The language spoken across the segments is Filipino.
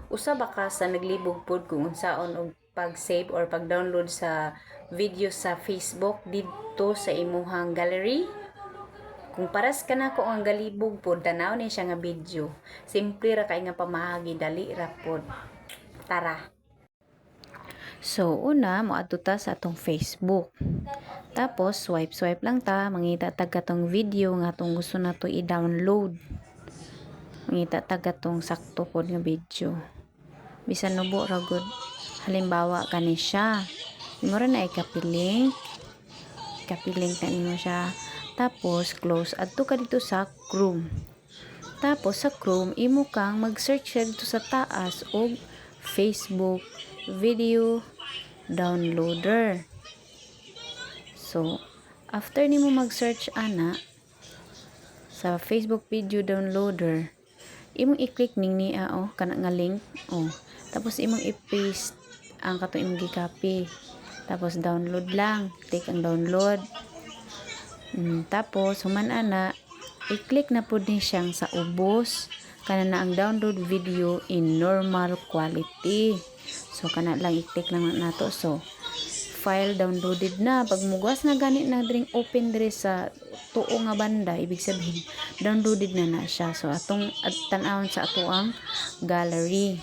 usa ba ka sa naglibog pod kung unsaon og pag-save or pag-download sa video sa Facebook didto sa imuhang gallery? Kung paras ka na ko ang galibog pod, tanaw ni siya nga video. Simple ra kay nga pamahagi, dali ra pod. Tara. So, una, moadto ta sa atong Facebook. Tapos, swipe lang ta, mangita tag katong video nga atong gusto na to i-download. Mangita tag katong sakto pod nga video. Bisan nubo ra gud. Halimbawa kani siya. Imo ra na ikapiling. Kapiling na nimo siya. Tapos close adto ka dito sa Chrome. Tapos sa Chrome imo kang mag-search dito sa taas og Facebook video downloader. So after nimo mag-search ana sa Facebook video downloader, imong i-click ning niya kana nga link tapos imong i-paste ang kato imong gi-copy, tapos download lang, click ang download. Tapos human ana i-click na pud ni siyang sa ubos kana na ang download video in normal quality. So kana lang i-click lang nato. So file downloaded na. Pag mugwas na gani na dring open dire sa tuo nga banda, ibig sabihin downloaded na siya. So atong tan-awon sa ato ang gallery.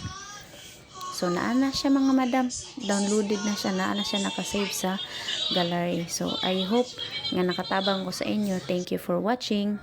So naa na siya mga madam, downloaded na siya, naa na siya nakasave sa gallery. So I hope nga nakatabang ko sa inyo. Thank you for watching.